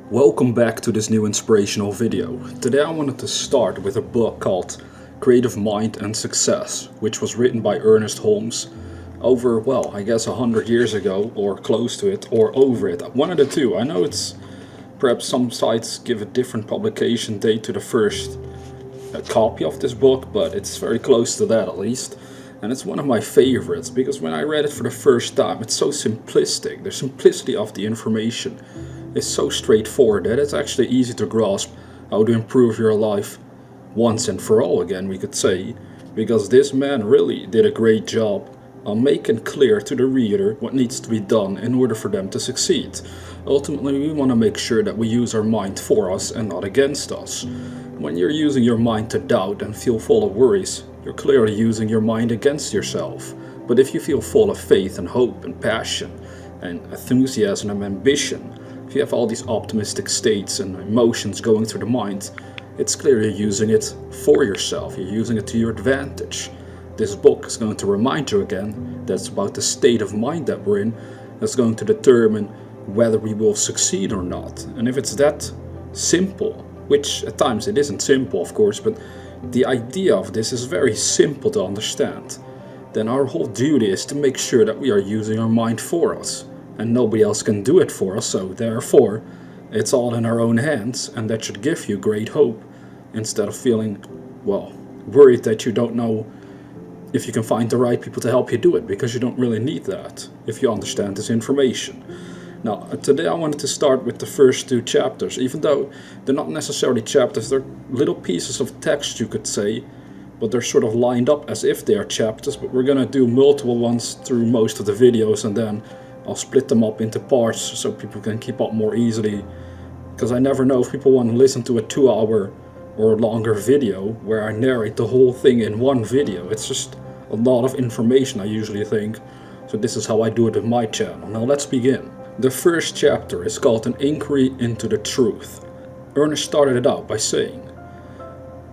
Welcome back to this new inspirational video. Today I wanted to start with a book called Creative Mind and Success, which was written by Ernest Holmes over, well, I guess 100 years ago, or close to it, or over it. One of the two. I know it's perhaps some sites give a different publication date to the first copy of this book, but it's very close to that at least. And it's one of my favorites because when I read it for the first time, it's so simplistic. The simplicity of the information is so straightforward that it's actually easy to grasp how to improve your life once and for all again, we could say, because this man really did a great job on making clear to the reader what needs to be done in order for them to succeed. Ultimately, we want to make sure that we use our mind for us and not against us. When you're using your mind to doubt and feel full of worries, you're clearly using your mind against yourself. But if you feel full of faith and hope and passion and enthusiasm and ambition, if you have all these optimistic states and emotions going through the mind, it's clear you're using it for yourself. You're using it to your advantage. This book is going to remind you again that it's about the state of mind that we're in that's going to determine whether we will succeed or not. And if it's that simple, which at times it isn't simple, of course, but the idea of this is very simple to understand, then our whole duty is to make sure that we are using our mind for us. And nobody else can do it for us, so therefore it's all in our own hands, and that should give you great hope instead of feeling, well, worried that you don't know if you can find the right people to help you do it, because you don't really need that if you understand this information. Now, today I wanted to start with the first two chapters, even though they're not necessarily chapters, they're little pieces of text, you could say, but they're sort of lined up as if they are chapters, but we're going to do multiple ones through most of the videos, and then I'll split them up into parts so people can keep up more easily, because I never know if people want to listen to a 2-hour or longer video where I narrate the whole thing in one video. It's just a lot of information, I usually think, so this is how I do it with my channel. Now let's begin. The first chapter is called An Inquiry into the Truth. Ernest started it out by saying,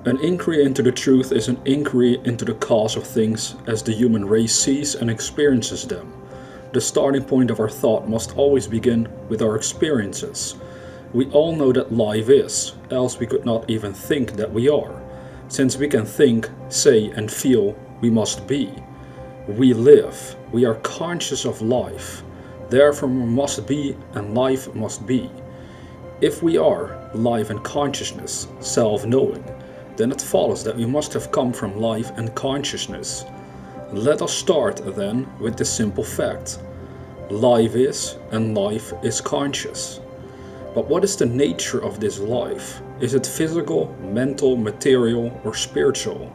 "An inquiry into the truth is an inquiry into the cause of things as the human race sees and experiences them. The starting point of our thought must always begin with our experiences. We all know that life is, else we could not even think that we are. Since we can think, say and feel, we must be. We live, we are conscious of life. Therefore we must be and life must be. If we are, life and consciousness, self-knowing, then it follows that we must have come from life and consciousness. Let us start then with the simple fact. Life is and life is conscious. But what is the nature of this life? Is it physical, mental, material, or spiritual?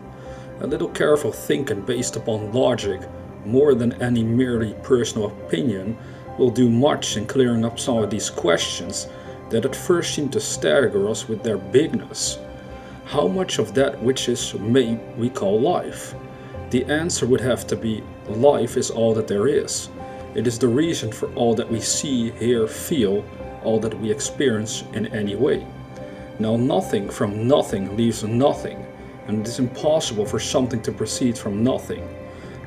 A little careful thinking based upon logic, more than any merely personal opinion, will do much in clearing up some of these questions that at first seem to stagger us with their bigness. How much of that which is made we call life? The answer would have to be, life is all that there is. It is the reason for all that we see, hear, feel, all that we experience in any way. Now nothing from nothing leaves nothing, and it is impossible for something to proceed from nothing.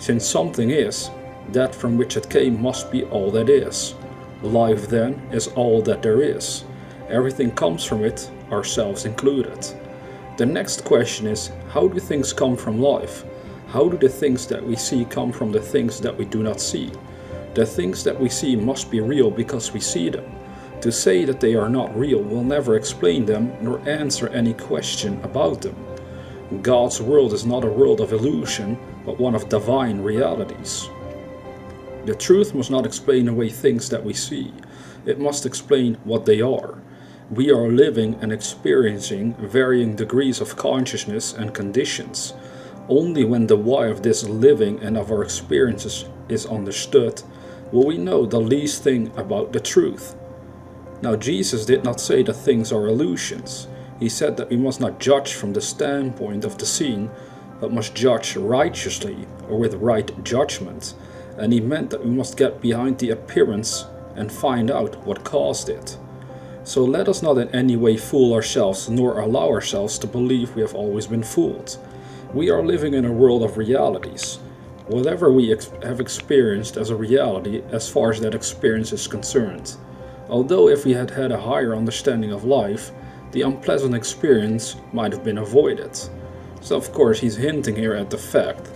Since something is, that from which it came must be all that is. Life then is all that there is. Everything comes from it, ourselves included. The next question is, how do things come from life? How do the things that we see come from the things that we do not see? The things that we see must be real because we see them. To say that they are not real will never explain them nor answer any question about them. God's world is not a world of illusion, but one of divine realities. The truth must not explain away things that we see. It must explain what they are. We are living and experiencing varying degrees of consciousness and conditions. Only when the why of this living and of our experiences is understood, will we know the least thing about the truth. Now Jesus did not say that things are illusions. He said that we must not judge from the standpoint of the seen, but must judge righteously or with right judgment. And he meant that we must get behind the appearance and find out what caused it. So let us not in any way fool ourselves, nor allow ourselves to believe we have always been fooled. We are living in a world of realities. whatever we have experienced as a reality as far as that experience is concerned. Although if we had had a higher understanding of life, the unpleasant experience might have been avoided. So of course he's hinting here at the fact,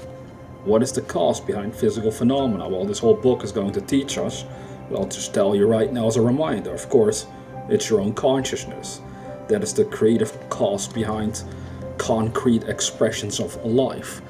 what is the cause behind physical phenomena? Well, this whole book is going to teach us, but I'll just tell you right now as a reminder, of course, it's your own consciousness. That is the creative cause behind concrete expressions of life.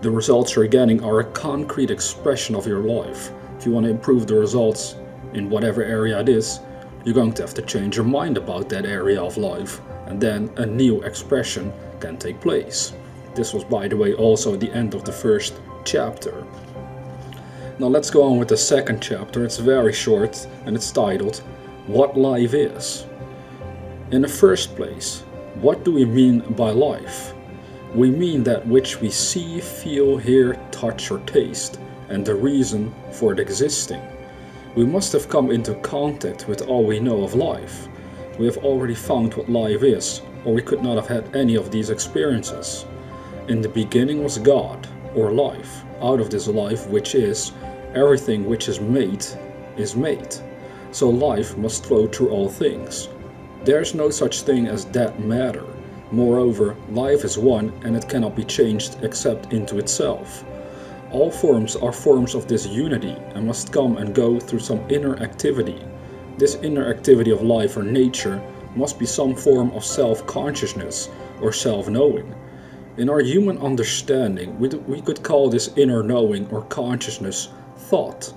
The results you're getting are a concrete expression of your life. If you want to improve the results in whatever area it is, you're going to have to change your mind about that area of life, and then a new expression can take place. This was, by the way, also the end of the first chapter. Now let's go on with the second chapter. It's very short and it's titled, What Life Is. In the first place, what do we mean by life? We mean that which we see, feel, hear, touch or taste, and the reason for it existing. We must have come into contact with all we know of life. We have already found what life is, or we could not have had any of these experiences. In the beginning was God, or life. Out of this life which is, everything which is made. So life must flow through all things. There is no such thing as dead matter. Moreover, life is one and it cannot be changed except into itself. All forms are forms of this unity and must come and go through some inner activity. This inner activity of life or nature must be some form of self-consciousness or self-knowing. In our human understanding, we could call this inner knowing or consciousness thought.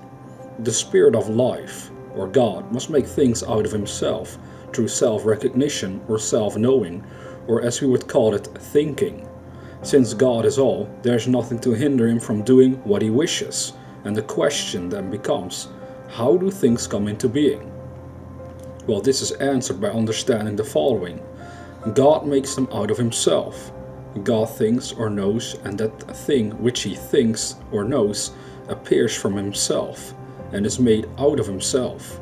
The spirit of life, or God, must make things out of himself through self-recognition or self-knowing, or as we would call it, thinking. Since God is all, there is nothing to hinder him from doing what he wishes, and the question then becomes, how do things come into being? Well, this is answered by understanding the following. God makes them out of himself. God thinks or knows, and that thing which he thinks or knows appears from himself, and is made out of himself.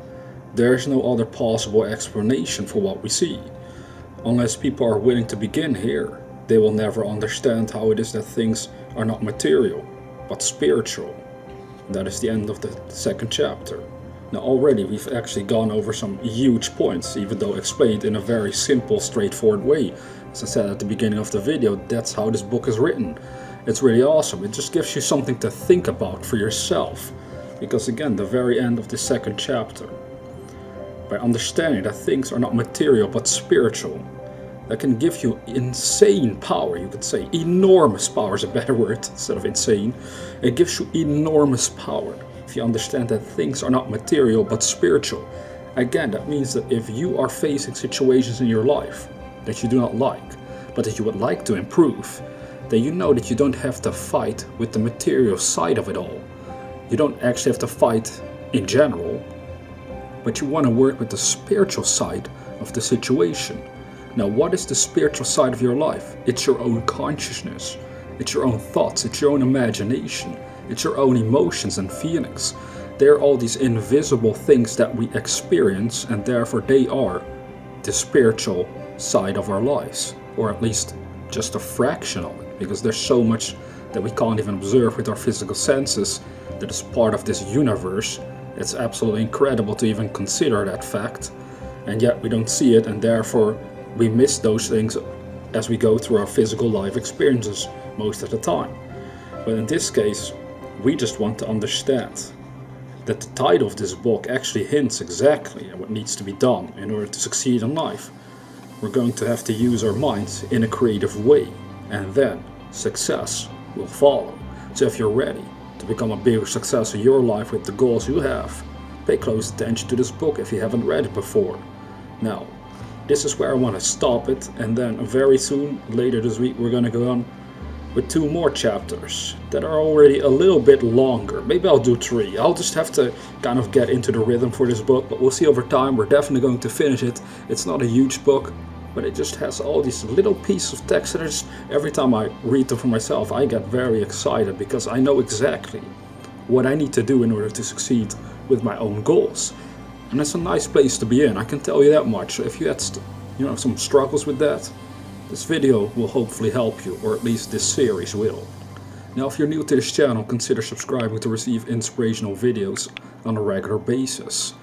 There is no other possible explanation for what we see. Unless people are willing to begin here, they will never understand how it is that things are not material, but spiritual. That is the end of the second chapter. Now already we've actually gone over some huge points, even though explained in a very simple, straightforward way. As I said at the beginning of the video, that's how this book is written. It's really awesome. It just gives you something to think about for yourself. Because again, the very end of the second chapter. By understanding that things are not material but spiritual, that can give you insane power. You could say enormous power is a better word instead of insane. It gives you enormous power if you understand that things are not material but spiritual. Again, that means that if you are facing situations in your life that you do not like, but that you would like to improve, then you know that you don't have to fight with the material side of it all. You don't actually have to fight in general, but you want to work with the spiritual side of the situation. Now, what is the spiritual side of your life? It's your own consciousness. It's your own thoughts. It's your own imagination. It's your own emotions and feelings. They're all these invisible things that we experience, and therefore they are the spiritual side of our lives, or at least just a fraction of it, because there's so much that we can't even observe with our physical senses that is part of this universe. It's absolutely incredible to even consider that fact, and yet we don't see it, and therefore we miss those things as we go through our physical life experiences most of the time. But in this case, we just want to understand that the title of this book actually hints exactly at what needs to be done in order to succeed in life. We're going to have to use our minds in a creative way, and then success will follow. So if you're ready to become a bigger success in your life with the goals you have, pay close attention to this book if you haven't read it before. Now, this is where I want to stop it, and then very soon, later this week, we're going to go on with 2 more chapters that are already a little bit longer. Maybe I'll do 3. I'll just have to kind of get into the rhythm for this book, but we'll see over time. We're definitely going to finish it. It's not a huge book, but it just has all these little pieces of text that just, every time I read them for myself, I get very excited because I know exactly what I need to do in order to succeed with my own goals. And it's a nice place to be in, I can tell you that much. So if you had some struggles with that, this video will hopefully help you, or at least this series will. Now, if you're new to this channel, consider subscribing to receive inspirational videos on a regular basis.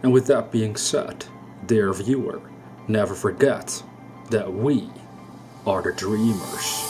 And with that being said, dear viewer, never forget that we are the dreamers.